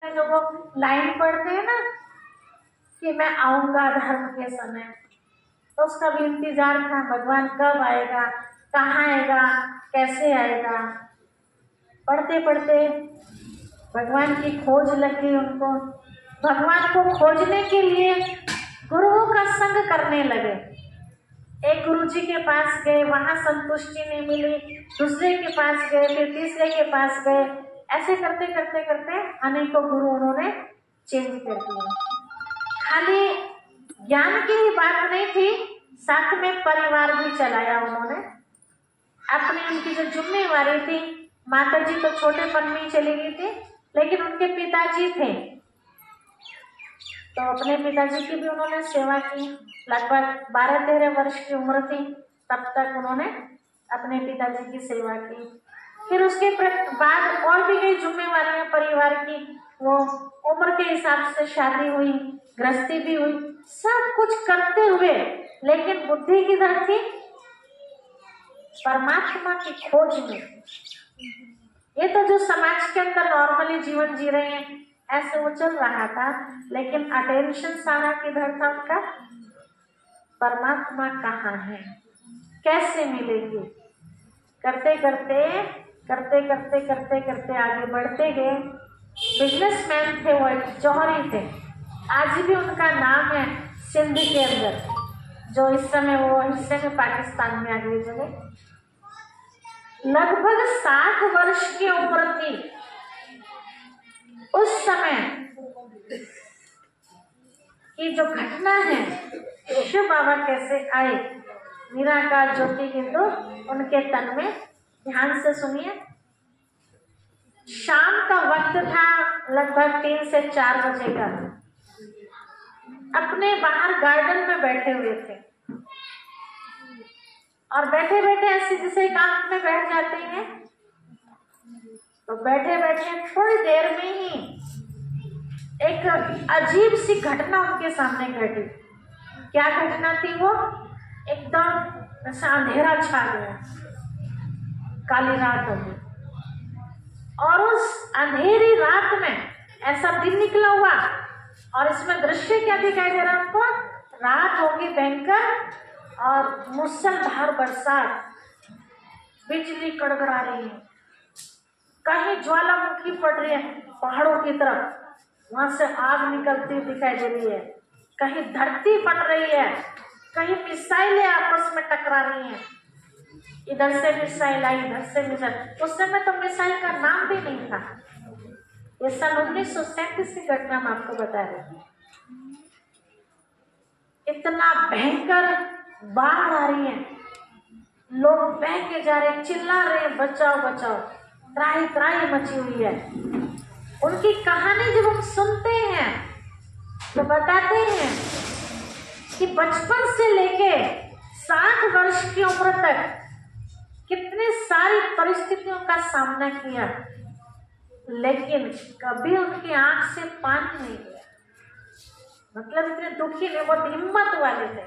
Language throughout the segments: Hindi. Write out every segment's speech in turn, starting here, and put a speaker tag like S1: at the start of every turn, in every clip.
S1: में जो वो लाइन पढ़ते हैं ना कि मैं आऊंगा धर्म के समय, तो उसका भी इंतजार था भगवान कब आएगा, कहाँ आएगा, कैसे आएगा। पढ़ते पढ़ते भगवान की खोज लगी उनको। भगवान को खोजने के लिए गुरुओं का संग करने लगे। एक गुरुजी के पास गए, वहां संतुष्टि नहीं मिली, दूसरे के पास गए, फिर तीसरे के पास गए। ऐसे करते करते करते अनेकों गुरु उन्होंने चेंज कर दिया। खाली ज्ञान की ही बात नहीं थी, साथ में परिवार भी चलाया उन्होंने। अपनी उनकी जो जिम्मेवारी थी, माता जी तो छोटेपन में ही चली गई थी, लेकिन उनके पिताजी थे, तो अपने पिताजी की भी उन्होंने सेवा की। लगभग 12-13 वर्ष की उम्र थी, तब तक उन्होंने अपने पिताजी की सेवा की। फिर उसके बाद और भी कई जिम्मेवारियां परिवार की, वो उम्र के हिसाब से शादी हुई, गृहस्थी भी हुई, सब कुछ करते हुए लेकिन बुद्धि किधर थी? परमात्मा की खोज में। ये तो जो समाज के अंदर नॉर्मली जीवन जी रहे हैं ऐसे वो चल रहा था, लेकिन अटेंशन सारा किधर था उनका? परमात्मा कहाँ है, कैसे मिलेंगे? करते करते करते करते करते करते आगे बढ़ते गए। बिजनेसमैन थे वो, एक जौहरी थे। आज भी उनका नाम है सिंध के अंदर, जो इस समय वो हिस्से में पाकिस्तान में अगली जगह। लगभग 60 वर्ष की उम्र थी उस समय की। जो घटना है, शिव बाबा कैसे आए, निराकार ज्योति हिंदू उनके तन में, ध्यान से सुनिए। शाम का वक्त था, लगभग 3 से 4 बजे का। अपने बाहर गार्डन में बैठे हुए थे और बैठे बैठे ऐसे जैसे एकांत में बैठ जाते हैं, तो बैठे बैठे थोड़ी देर में ही एक अजीब सी घटना उनके सामने घटी। क्या घटना थी वो? एकदम अंधेरा छा गया, काली रात हो गई, और उस अंधेरी रात में ऐसा दिन निकला हुआ, और इसमें दृश्य क्या दिखाई दे रहा है आपको? रात होगी भयंकर और मूसलाधार बरसात, बिजली कड़कड़ा रही है, कहीं ज्वालामुखी पड़ रही है पहाड़ों की तरफ, वहां से आग निकलती दिखाई दे रही है, कहीं धरती फट रही है, कहीं मिसाइलें आपस में टकरा रही हैं, इधर से मिसाइल आई, इधर से मिसाइल। उस समय तो मिसाइल का नाम भी नहीं था। ये सन 1937 की घटना मैं आपको बता रही हूँ। इतना भयंकर बाढ़ आ रही है, लोग बह के जा रहे, चिल्ला रहे, बचाओ बचाओ, त्राही त्राही मची हुई है। उनकी कहानी जब हम सुनते हैं तो बताते हैं कि बचपन से लेके 60 वर्ष की उम्र तक कितनी सारी परिस्थितियों का सामना किया, लेकिन कभी उनकी आंख से पानी नहीं गया। मतलब इतने दुखी नहीं, बहुत हिम्मत वाले थे,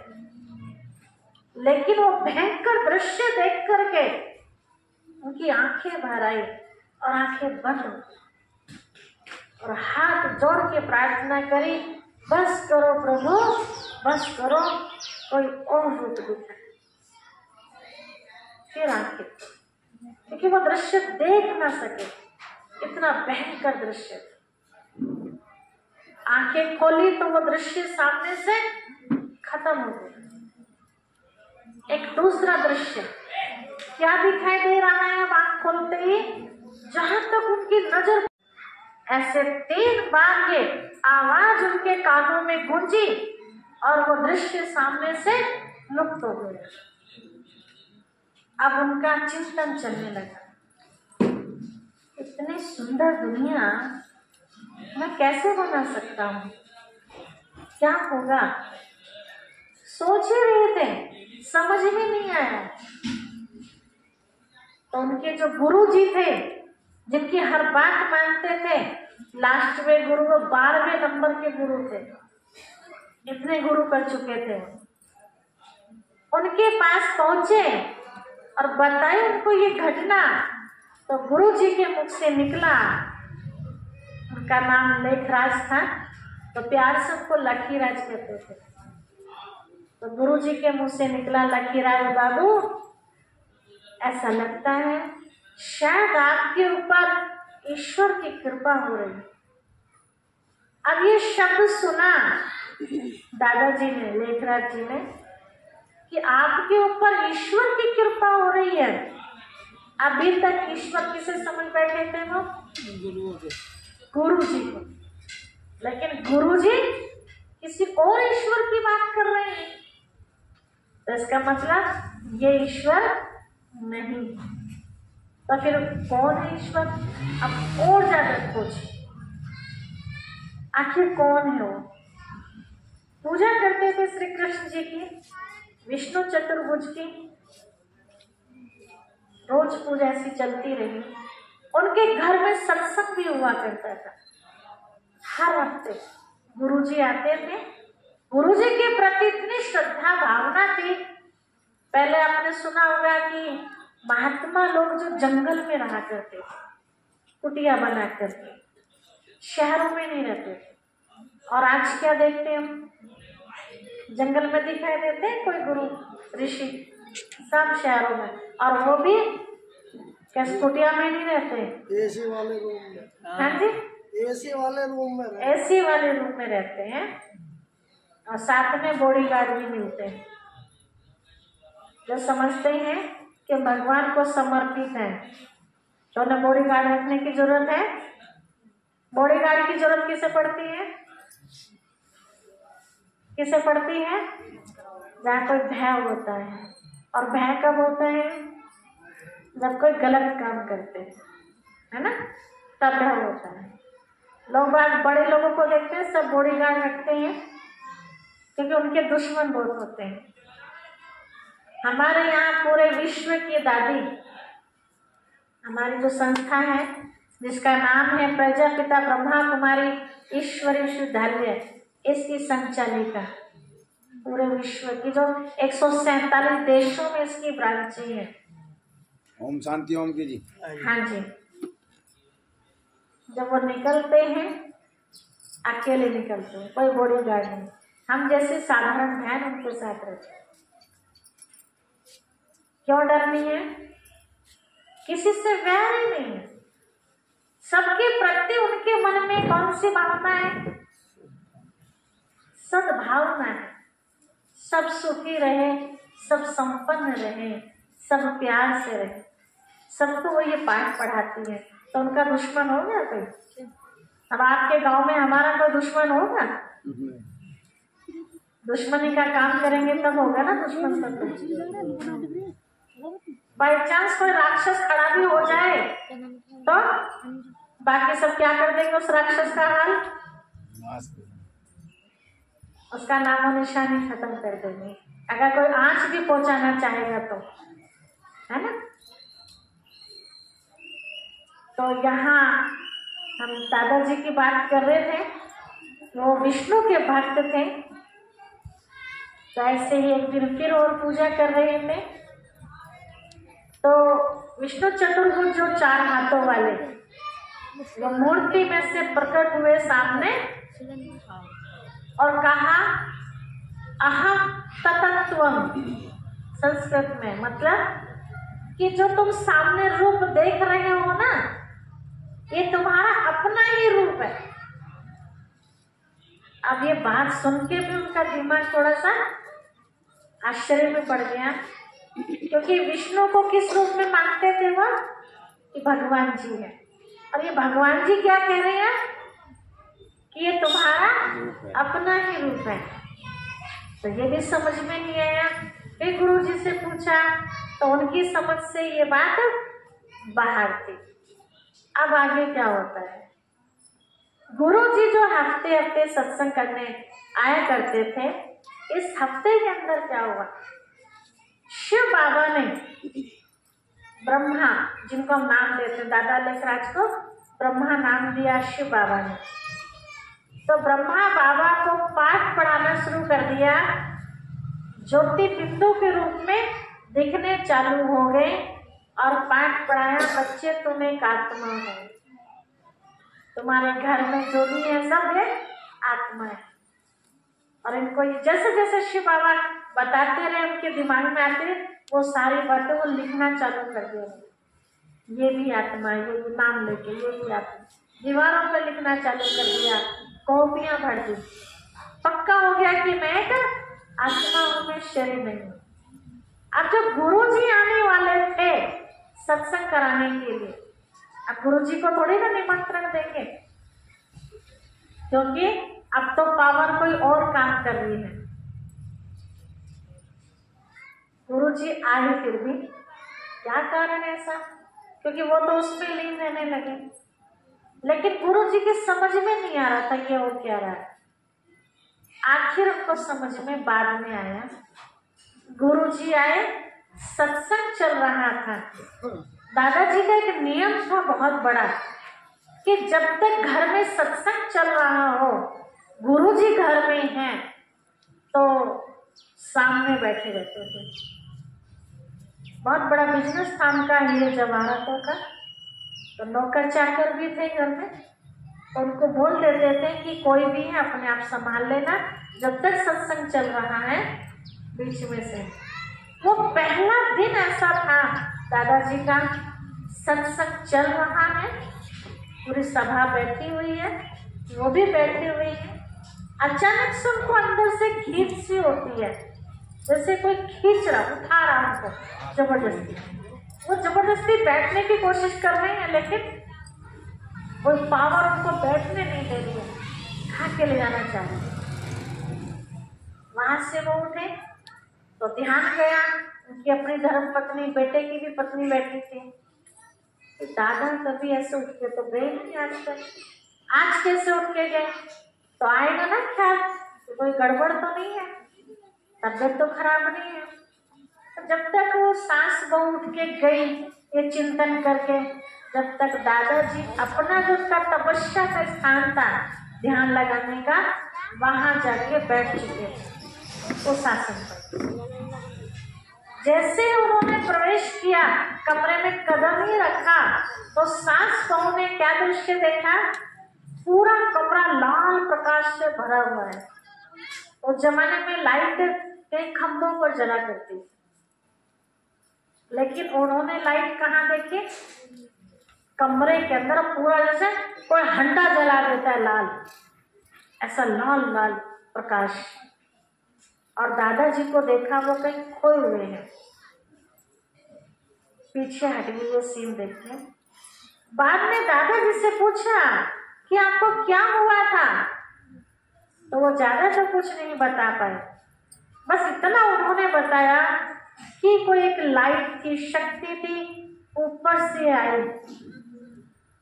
S1: लेकिन वो भयंकर दृश्य देख करके उनकी आंखें भर आई और आंखें बंद हो गई और हाथ जोड़ के प्रार्थना करी, बस करो प्रभु, बस करो, कोई और रूप दिखाए। फिर आंखें, क्योंकि वो दृश्य देख ना सके, इतना भयंकर दृश्य। आंखें खोली तो वो दृश्य सामने से खत्म हो गया। एक दूसरा दृश्य क्या दिखाई दे रहा है? अब आंख खोलते ही जहां तक उनकी नजर, ऐसे 3 बार ये आवाज उनके कानों में गूंजी और वो दृश्य सामने से लुप्त हो गया। अब उनका चिंतन चलने लगा, इतनी सुंदर दुनिया मैं कैसे बना सकता हूँ, क्या होगा? सोच ही रहे थे, समझ में नहीं आया। तो उनके जो गुरु जी थे, जिनकी हर बात मानते थे, लास्ट में गुरु वो 12वें नंबर के गुरु थे, इतने गुरु कर चुके थे, उनके पास पहुंचे और बताई उनको ये घटना। तो गुरु जी के मुख से निकला, का नाम लेखराज था, तो प्यार से उसको लखीराज कहते थे। तो गुरुजी के मुंह से निकला, लखीराज बाबू, ऐसा लगता है शायद आपके ऊपर ईश्वर की कृपा हो रही है। अब ये शब्द सुना दादाजी ने, लेखराज जी ने, कि आपके ऊपर ईश्वर की कृपा हो रही है। अभी तक ईश्वर किसे समझ बैठे थे वो? गुरु जी को। लेकिन गुरु जी किसी और ईश्वर की बात कर रहे हैं, तो इसका मतलब ये ईश्वर नहीं। तो फिर कौन है ईश्वर? अब और ज्यादा खोज, आखिर कौन है वो? पूजा करते थे श्री कृष्ण जी की, विष्णु चतुर्भुज की, रोज पूजा ऐसी चलती रही। उनके घर में सत्संग भी हुआ करता था। हर हफ्ते गुरुजी आते थे। गुरुजी के प्रति इतनी श्रद्धा भावना थी। पहले आपने सुना होगा कि महात्मा लोग जो जंगल में रहा करते थे, कुटिया बना करके, शहरों में नहीं रहते थे। और आज क्या देखते हैं हम? जंगल में दिखाई देते हैं कोई गुरु ऋषि, सब शहरों में, और वो भी कैसे कुटिया में नहीं रहते,
S2: एसी वाले रूम में।
S1: हाँ जी,
S2: एसी वाले रूम में,
S1: एसी वाले रूम में रहते हैं, और साथ में बॉडीगार्ड भी मिलते हैं जो समझते हैं कि भगवान को समर्पित है। तो उन्हें बॉडीगार्ड रखने की जरूरत है। बॉडीगार्ड की जरूरत किसे पड़ती है? किसे पड़ती है? जहाँ कोई भय होता है। और भय कब होता है? जब कोई गलत काम करते हैं, है ना, तब भय होता है। लोग बाग बड़े लोगों को देखते हैं, सब बॉडीगार्ड रखते हैं क्योंकि उनके दुश्मन बहुत होते हैं। हमारे यहाँ पूरे विश्व की दादी, हमारी जो संस्था है जिसका नाम है प्रजापिता ब्रह्मा कुमारी ईश्वरी विश्वविद्यालय, इसकी संचालिका पूरे विश्व की, जो 147 देशों में इसकी ब्रांचें हैं।
S3: ओम शांति ओम की जी।
S1: हाँ जी। जब वो निकलते हैं अकेले निकलते हैं, कोई बॉडीगार्ड नहीं। हम जैसे साधारण बहन उनके साथ रहते हैं। क्यों डरनी है? किसी से वैर ही नहीं है। सबके प्रति उनके मन में कौन सी भावना है? सद्भावना है। सब सुखी रहे, सब संपन्न रहे, सब प्यार से रहे। सबको वो ये पाठ पढ़ाती है। तो उनका दुश्मन हो गया कोई? अब आपके गांव में हमारा कोई दुश्मन होगा? दुश्मनी का काम करेंगे तब होगा ना दुश्मन सब। बाई चांस कोई राक्षस खड़ा भी हो जाए तो बाकी सब क्या कर देंगे उस राक्षस का हाल? उसका नामो निशानी खत्म कर देंगे, अगर कोई आंच भी पहुंचाना चाहेगा तो, है ना। तो यहाँ हम दादाजी की बात कर रहे थे, वो विष्णु के भक्त थे। तो ऐसे ही एक दिन फिर और पूजा कर रहे थे, तो विष्णु चतुर्भुज जो 4 हाथों वाले वो मूर्ति में से प्रकट हुए सामने और कहा अहम ततत्वम, संस्कृत में मतलब कि जो तुम सामने रूप देख रहे हो ना, ये तुम्हारा अपना ही रूप है। अब ये बात सुन के भी उनका दिमाग थोड़ा सा आश्चर्य में पड़ गया, क्योंकि विष्णु को किस रूप में मानते थे वो? कि भगवान जी है। और ये भगवान जी क्या कह रहे हैं? कि ये तुम्हारा अपना ही रूप है। तो ये भी समझ में नहीं आया। फिर गुरु जी से पूछा तो उनकी समझ से ये बात बाहर थी। अब आगे क्या होता है? गुरु जी जो हफ्ते हफ्ते सत्संग करने आया करते थे, इस हफ्ते के अंदर क्या हुआ? शिव बाबा ने ब्रह्मा, जिनको हम नाम देते हैं, दादा लेखराज को ब्रह्मा नाम दिया शिव बाबा ने। तो ब्रह्मा बाबा को पाठ पढ़ाना शुरू कर दिया। ज्योति बिंदु के रूप में दिखने चालू हो गए और पाठ पढ़ाया, बच्चे तुम एक आत्मा हो। तुम्हारे घर में जो भी है सब ये आत्मा है। और इनको जैसे जैसे शिव बाबा बताते रहे, उनके दिमाग में आते रहे, वो सारी बातें वो लिखना चालू कर दिया। ये भी आत्मा है, ये भी नाम लेके, ये भी आत्मा। दीवारों पर लिखना चालू कर दिया, कॉपियां भर दी। पक्का हो गया कि मैं एक आत्मा हूं, मैं शरीर नहीं हूं। अब जब गुरु जी आने वाले थे सत्संग कराने के लिए, अब गुरु जी को थोड़ी ना निमंत्रण देंगे, क्योंकि अब तो पावर कोई और काम कर रही है। गुरु जी आए फिर भी, क्या कारण है ऐसा? क्योंकि वो तो उसमें लीन रहने लगे। लेकिन गुरु जी की समझ में नहीं आ रहा था ये हो क्या रहा है। आखिर उनको समझ में बाद में आया। गुरु जी आए, सत्संग चल रहा था। दादाजी का एक नियम था बहुत बड़ा कि जब तक घर में सत्संग चल रहा हो, गुरु जी घर में हैं, तो सामने बैठे रहते थे। बहुत बड़ा बिजनेस था उनका ये जवाहरातों का। तो नौकर चाकर भी थे घर में, तो उनको बोल देते थे कि कोई भी है अपने आप संभाल लेना, जब तक सत्संग चल रहा है बीच में से। वो पहला दिन ऐसा था दादाजी का, सत्संग चल रहा है, पूरी सभा बैठी हुई है, वो भी बैठी हुई है। अचानक से उनको अंदर से खींच सी होती है, जैसे कोई खींच रहा, उठा रहा उनको जबरदस्ती। वो जबरदस्ती बैठने की कोशिश कर रहे हैं, लेकिन कोई पावर उनको बैठने नहीं दे रही है, उठा के ले जाना चाह रही है। वहां से वो उठे तो ध्यान गया, उनकी अपनी धर्म पत्नी, बेटे की भी पत्नी बैठी थी। तो दादा कभी ऐसे उठ के तो गए नहीं आज तक, आज कैसे उठ के गए? तो आएगा ना ख्याल तो कोई गड़बड़ तो नहीं है, तबियत तो खराब नहीं है। तो जब तक वो सास बहू उठ के गई ये चिंतन करके, जब तक दादाजी अपना जो उसका तपस्या का स्थान था ध्यान लगाने का, वहां जाके बैठ चुके थे उस आसन पर। जैसे उन्होंने प्रवेश किया, कमरे में कदम ही रखा, तो सास बहू ने क्या दृश्य देखा? पूरा कमरा लाल प्रकाश से भरा हुआ है। उस जमाने में लाइट कई खंभों पर जला करती, लेकिन उन्होंने लाइट कहाँ देखी? कमरे के अंदर पूरा जैसे कोई हंडा जला देता है लाल, ऐसा लाल लाल प्रकाश। और दादाजी को देखा वो कहीं खोए हुए हैं, पीछे हटे हुए सीन देखते। बाद में दादाजी से पूछा कि आपको क्या हुआ था? तो वो ज्यादा तो कुछ नहीं बता पाए, बस इतना उन्होंने बताया कि कोई एक लाइट की शक्ति थी, ऊपर से आई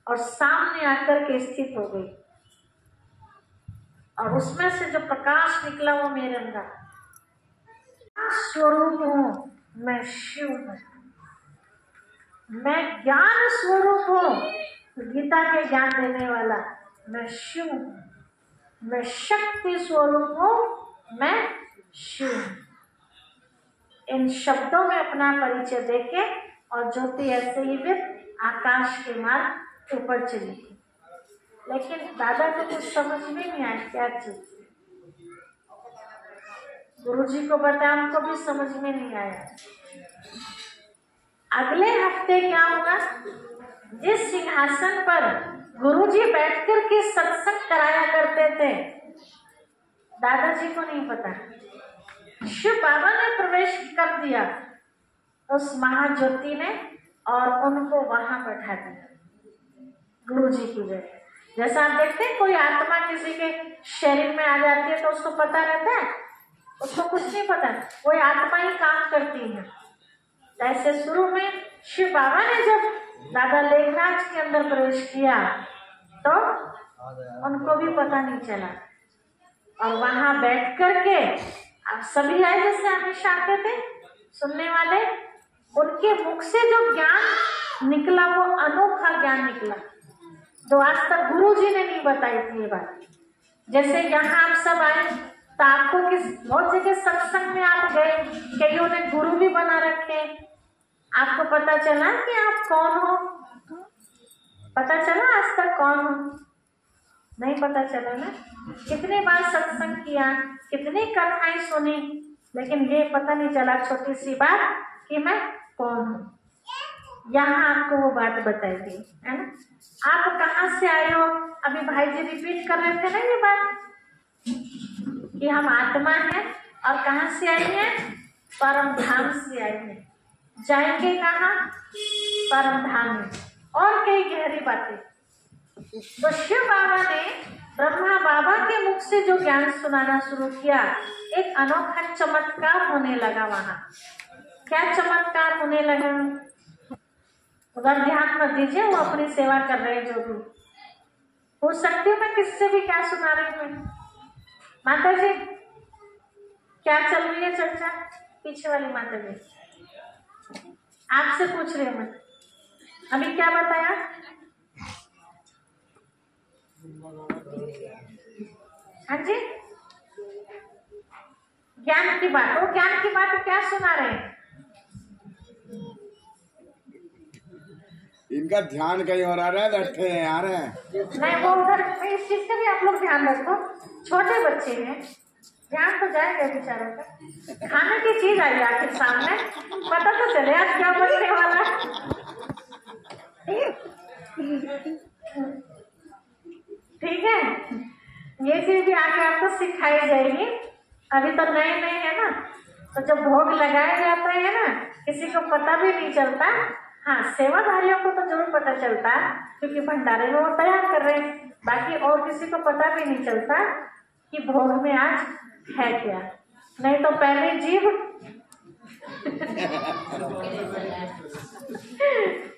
S1: और सामने आकर के स्थित हो गई, और उसमें से जो प्रकाश निकला वो मेरे अंदर स्वरूप हूँ, मैं शिव हूँ, मैं ज्ञान स्वरूप हूँ, गीता के ज्ञान देने वाला मैं शिव हूँ, मैं शक्ति स्वरूप हूँ, मैं शिव हूँ। इन शब्दों में अपना परिचय देके और ज्योति ऐसे ही फिर आकाश के मार्ग ऊपर चली गई। लेकिन दादा को कुछ समझ में नहीं आया क्या चीज। गुरुजी को बताया, उनको भी समझ में नहीं आया। अगले हफ्ते क्या हुआ? जिस सिंहासन पर गुरुजी बैठकर के सत्संग कराया करते थे, दादाजी को नहीं पता, शिव बाबा ने प्रवेश कर दिया उस महाज्योति ने और उनको वहां बैठा दिया गुरुजी की जगह। जैसा आप देखते हैं कोई आत्मा किसी के शरीर में आ जाती है तो उसको पता रहता है, उसको कुछ नहीं पता, कोई आत्मा ही काम करती है। ऐसे शुरू में शिव बाबा ने जब दादा लेखराज के अंदर प्रवेश किया तो उनको भी पता नहीं चला, और वहां बैठ करके अब सभी आए जैसे हमेशा आते थे सुनने वाले, उनके मुख से जो ज्ञान निकला वो अनोखा ज्ञान निकला जो आज तक गुरु जी ने नहीं बताई थी ये बात। जैसे यहाँ आप सब आए तो आपको किस बहुत जगह सत्संग में आप गए, कईयों ने गुरु भी बना रखे, आपको पता चला कि आप कौन हो? पता चला आज तक कौन हो? नहीं पता चला ना। कितने बार सत्संग किया, कितनी कथाएं सुनी, लेकिन ये पता नहीं चला छोटी सी बात कि मैं कौन हूँ। यहाँ आपको वो बात बताई गई है ना। आप कहाँ से आए हो? अभी भाई जी रिपीट कर रहे थे ना ये बात कि हम आत्मा हैं और कहाँ से आई हैं? परम धाम से आई हैं। जाएंगे कहाँ? परम धाम में। और कई गहरी बातें। तो शिव बाबा ने ब्रह्मा बाबा के मुख से जो ज्ञान सुनाना शुरू किया, एक अनोखा चमत्कार होने लगा वहां। क्या चमत्कार होने लगा? उधर ध्यान मत दीजिए, वो अपनी सेवा कर रहे हैं जो भी हो सकती है। मैं किससे भी क्या सुना रही हूँ? माता जी क्या चल रही है चर्चा? पीछे वाली माता जी आपसे पूछ रही हूँ मैं, अभी क्या बताया? हाँ जी, ज्ञान की बात। वो ज्ञान की बात क्या सुना रहे हैं?
S3: इनका ध्यान कहीं और आ रहा है, बैठे हैं आ रहे हैं।
S1: नहीं, वो उधर इस चीज का भी आप लोग ध्यान रखो। छोटे बच्चे हैं, ध्यान तो जाएगा बेचारों का। खाने की चीज आई आखिर सामने, पता तो चले आज क्या बनने वाला है। ठीक है, ये चीज भी आगे आपको सिखाई जाएगी। अभी तो नए नए है ना, तो जब भोग लगाया जाता है ना, किसी को पता भी नहीं चलता। हाँ, सेवाधारियों को तो जरूर पता चलता क्योंकि भंडारे में वो तैयार कर रहे हैं। बाकी और किसी को पता भी नहीं चलता कि भोग में आज है क्या। नहीं तो पहले जीव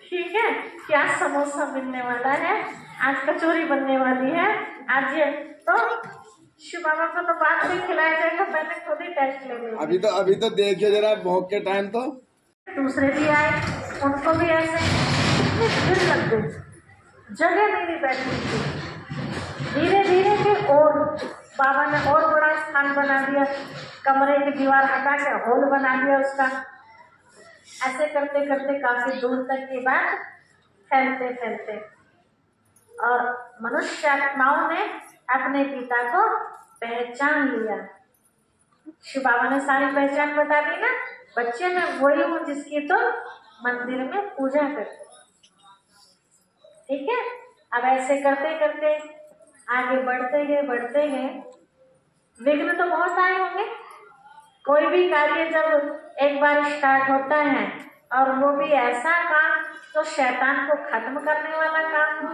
S1: ठीक है, क्या समोसा मिलने वाला है, आज कचौरी बनने वाली है, आज ये तो शिव बाबा को तो बाद में खिलाया जाएगा, पहले खुद ही टेस्ट ले लेंगे।
S3: अभी तो देखिए जरा भोग के टाइम तो
S1: दूसरे भी आए, उनको भी ऐसे कितनी भीड़ लग गई, जगह नहीं बैठने की। धीरे धीरे के और बाबा ने और बड़ा स्थान बना दिया, कमरे की दीवार हटा के हॉल बना दिया उसका। ऐसे करते करते काफी दूर तक की बात फैलते फैलते और मनुष्य आत्माओं ने अपने पिता को पहचान लिया। शिव बाबा ने सारी पहचान बता दी ना, बच्चे मैं वही हूँ जिसकी तो मंदिर में पूजा करते। ठीक है, अब ऐसे करते करते आगे बढ़ते गए। विघ्न तो बहुत आए होंगे। कोई भी कार्य जब एक बार स्टार्ट होता है और वो भी ऐसा काम तो शैतान को खत्म करने वाला काम हो,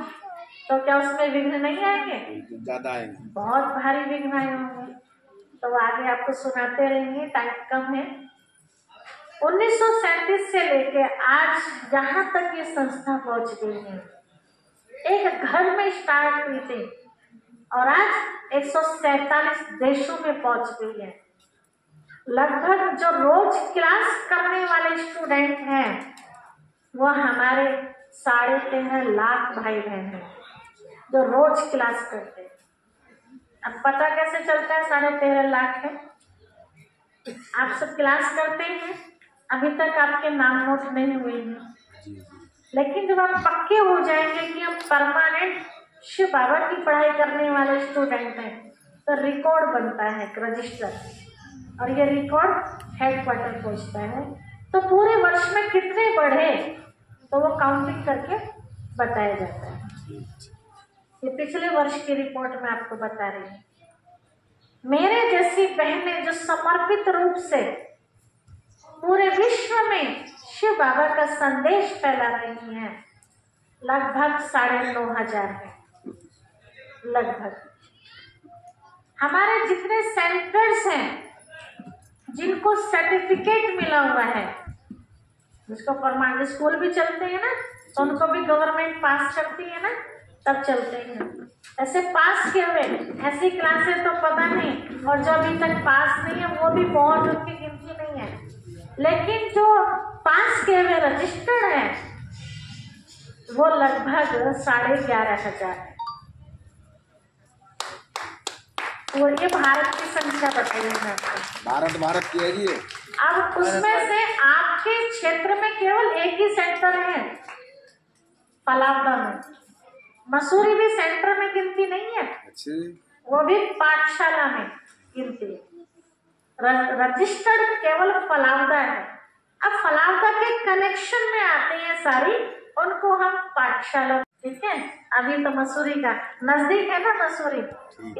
S1: तो क्या उसमें विघ्न नहीं आएंगे?
S3: ज्यादा आएंगे,
S1: बहुत भारी विघ्न आए होंगे। तो आगे आपको सुनाते रहेंगे, टाइम कम है। 1937 से लेके आज जहाँ तक ये संस्था पहुंच गई है, एक घर में स्टार्ट हुई थी और आज 147 देशों में पहुंच गई है। लगभग जो रोज क्लास करने वाले स्टूडेंट हैं वो हमारे 13.5 लाख भाई बहन हैं जो रोज क्लास करते हैं। अब पता कैसे चलता है 13.5 लाख है? आप सब क्लास करते हैं, अभी तक आपके नाम नोट नहीं हुए हैं, लेकिन जब आप पक्के हो जाएंगे कि हम परमानेंट शिव बाबा की पढ़ाई करने वाले स्टूडेंट हैं, तो रिकॉर्ड बनता है, एक रजिस्टर, और ये रिकॉर्ड हेडक्वार्टर पहुंचता है। तो पूरे वर्ष में कितने बढ़े तो वो काउंटिंग करके बताया जाता है। ये पिछले वर्ष की रिपोर्ट में आपको बता रही हूँ। मेरे जैसी बहनें जो समर्पित रूप से पूरे विश्व में शिव बाबा का संदेश फैला रही हैं, लगभग 9,500 है। लगभग हमारे जितने सेंटर्स हैं जिनको सर्टिफिकेट मिला हुआ है, जिसको प्रमाण, स्कूल भी चलते हैं ना, तो उनको भी गवर्नमेंट पास करती है ना, तब चलते हैं। ऐसे पास किए हुए ऐसी क्लासेस तो पता नहीं, और जो अभी तक पास नहीं है वो भी बहुत, उनकी गिनती नहीं है, लेकिन जो पास किए हुए रजिस्टर्ड है वो लगभग 11,500 है। और ये भारत की संख्या बताइए मैं आपको।
S3: भारत की है जी।
S1: अब उसमें से आपके क्षेत्र में केवल एक ही सेंटर है, पलावड़ा में, मसूरी भी सेंटर में गिनती नहीं है,
S3: अच्छे
S1: वो भी पाठशाला में गिनती है। रजिस्टर्ड केवल फलावदा है। अब फलावदा के कनेक्शन में आते हैं सारी, उनको हम पाठशाला, ठीक है। अभी तो मसूरी का नजदीक है ना मसूरी,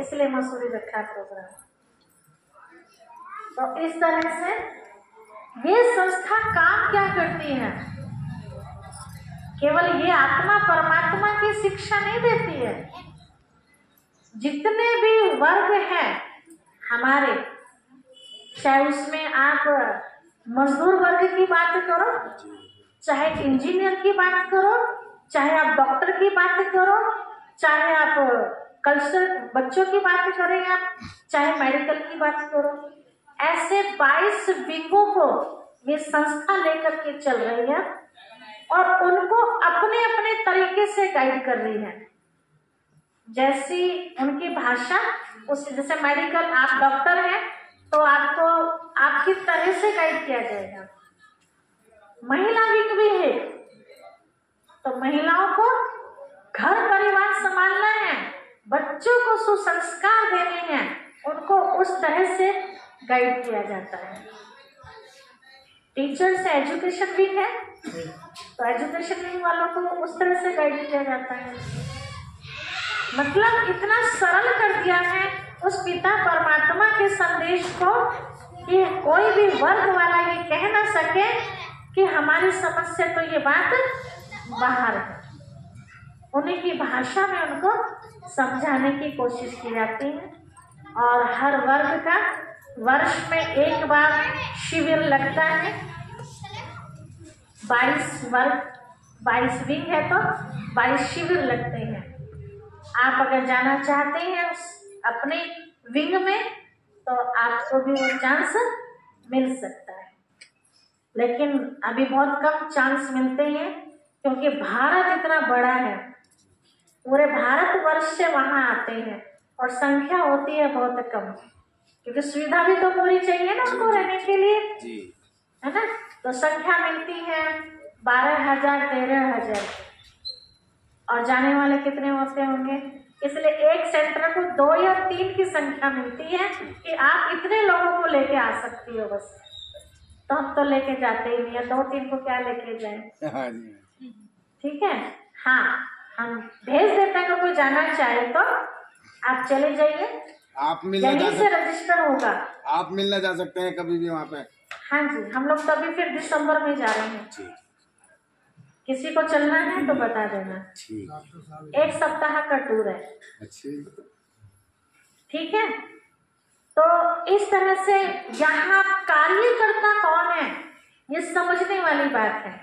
S1: इसलिए मसूरी रखा प्रोग्राम। तो इस तरह से ये संस्था काम क्या करती है, केवल ये आत्मा परमात्मा की शिक्षा नहीं देती है। जितने भी वर्ग हैं हमारे, चाहे उसमें आप मजदूर वर्ग की बात करो, चाहे इंजीनियर की बात करो, चाहे आप डॉक्टर की बात करो, चाहे आप कल्चर बच्चों की बात करें, आप चाहे मेडिकल की बात करो, ऐसे 22 विंगों को ये संस्था लेकर के चल रही है और उनको अपने अपने तरीके से गाइड कर रही है। जैसी उनकी भाषा, उस जैसे मेडिकल, आप डॉक्टर हैं तो आपको आपकी तरह से गाइड किया जाएगा। महिला विंग भी है, तो महिलाओं को घर परिवार संभालना है, बच्चों को सुसंस्कार देने हैं, उनको उस तरह से गाइड किया जाता है। टीचर से एजुकेशन विंग है, तो एजुकेशन विंग वालों को उस तरह से गाइड किया जाता है। मतलब इतना सरल कर दिया है उस पिता परमात्मा के संदेश को कि कोई भी वर्ग वाला ये कह ना सके कि हमारी समझ से तो ये बात बाहर है। उन्हीं की भाषा में उनको समझाने की कोशिश की जाती है। और हर वर्ग का वर्ष में एक बार शिविर लगता है। 22 वर्ग, 22 विंग है तो 22 शिविर लगते हैं। आप अगर जाना चाहते हैं अपने विंग में तो आपको भी वो चांस मिल सकता है, लेकिन अभी बहुत कम चांस मिलते हैं क्योंकि भारत इतना बड़ा है, पूरे भारतवर्ष से वहां आते हैं और संख्या होती है बहुत कम, क्योंकि सुविधा भी तो पूरी चाहिए ना उनको रहने के लिए, है ना। तो संख्या मिलती है 12,000 13,000 और जाने वाले कितने होते होंगे, इसलिए एक सेंटर को 2 या 3 की संख्या मिलती है कि आप इतने लोगों को लेके आ सकती हो बस। तो हम तो लेके जाते ही नहीं है, 2-3 को क्या लेके जाए, ठीक है। हाँ, हम भेज देते हैं, कोई जाना चाहे तो आप चले जाइए,
S3: आप मिलना
S1: यहीं से रजिस्टर होगा, आप
S3: मिलना जा सकते हैं कभी भी वहाँ पे।
S1: हाँ जी, हम लोग तो अभी फिर दिसंबर में जा रहे हैं। किसी को चलना है तो बता देना। 1 सप्ताह का टूर है, ठीक है। तो इस तरह से यहाँ कार्यकर्ता कौन है ये समझने वाली बात है।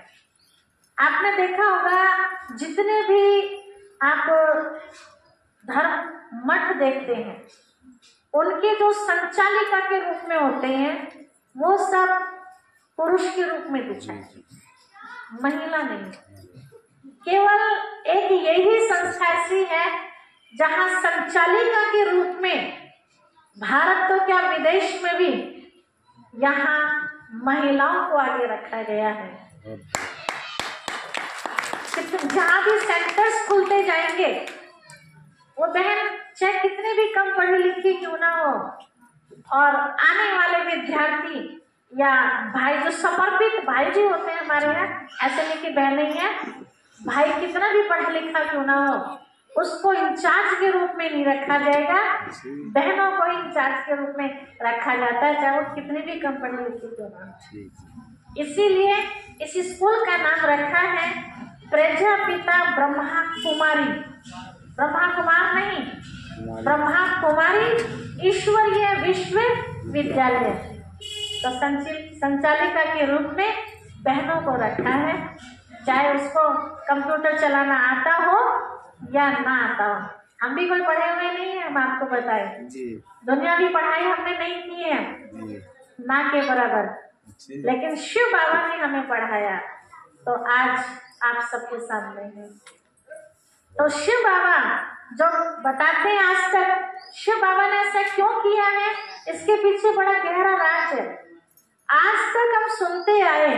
S1: आपने देखा होगा जितने भी आप धर्म मठ देखते हैं उनके जो संचालिका के रूप में होते हैं वो सब पुरुष के रूप में दिखते हैं, महिला नहीं। केवल एक यही संस्था ऐसी है जहां संचालिका के रूप में, भारत तो क्या विदेश में भी यहाँ महिलाओं को आगे रखा गया है। जहाँ भी सेंटर्स खुलते जाएंगे वो बहन चाहे कितने भी कम पढ़ी लिखी क्यों ना हो, और आने वाले विद्यार्थी या भाई जो समर्पित भाई जी होते हैं हमारे यहाँ, ऐसे नहीं कि बहन नहीं है, भाई कितना भी पढ़ा लिखा क्यों ना हो उसको इंचार्ज के रूप में नहीं रखा जाएगा, बहनों को इंचार्ज के रूप में रखा जाता है, चाहे वो कितनी भी कम पढ़ी लिखी क्यों ना हो। इसीलिए इस स्कूल का नाम रखा है प्रजापिता ब्रह्मा कुमारी, ब्रह्मा कुमार नहीं, ब्रह्मा कुमारी ईश्वरीय विश्वविद्यालय। तो संचालिका के रूप में बहनों को रखा है, चाहे उसको कंप्यूटर चलाना आता हो या ना आता हो। हम भी कोई पढ़े हुए नहीं है, हम आपको बताएं, दुनियावी पढ़ाई हमने नहीं की है ना के बराबर, लेकिन शिव बाबा ने हमें पढ़ाया तो आज आप सबके सामने हैं। तो शिव बाबा जो बताते हैं आज तक, शिव बाबा ने ऐसा क्यों किया है, इसके पीछे बड़ा गहरा राज है। आज तक हम सुनते आए,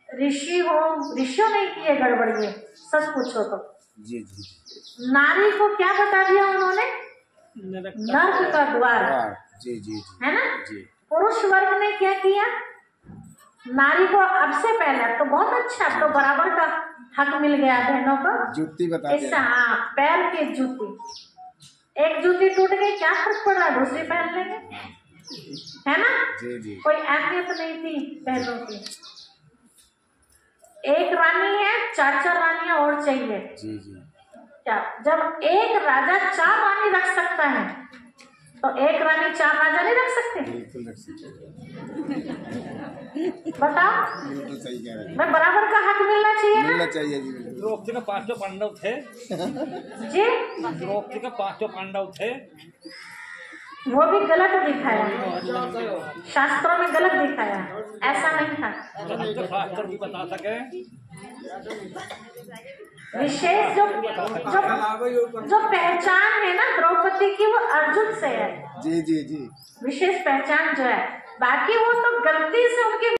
S1: ऋषियों ने किए गड़बड़िए, सच पूछो तो
S3: जी जी
S1: नारी को क्या बता दिया उन्होंने? नर्क का द्वार।
S3: जी जी जी
S1: है ना?
S3: जी
S1: पुरुष वर्ग ने क्या किया? नारी को अब से पहले तो बहुत अच्छा, तो बराबर का हक मिल गया बहनों को।
S3: जूती बता
S1: इससे
S3: दिया।
S1: हाँ, पैर की जूती, एक जूती टूट गई, क्या फर्क पड़ रहा है, दूसरी पहन लेंगे, है ना?
S3: जी जी
S1: कोई अहमियत नहीं थी पैरों की। एक रानी है, 4 रानियां और चाहिए।
S3: जी जी
S1: क्या जब एक राजा 4 रानी रख सकता है तो एक रानी 4 राजा नहीं रख सकते?
S3: बिल्कुल रख सकते,
S1: बताओ,
S3: बिल्कुल सही कह रहे हैं।
S1: मैं बराबर का हक मिलना चाहिए ना?
S3: मिलना चाहिए जी बिल्कुल।
S4: द्रौपदी के 5 पांडव थे।
S1: जी,
S4: द्रौपदी के 5 पांडव थे।
S1: वो भी गलत दिखाया, शास्त्रों में गलत दिखाया, ऐसा नहीं था।
S4: तो शास्त्र भी बता सके।
S1: विशेष जो पहचान है ना द्रौपदी की, वो अर्जुन से है।
S3: जी जी जी
S1: विशेष पहचान जो है, बाकी वो तो गलती से उनकी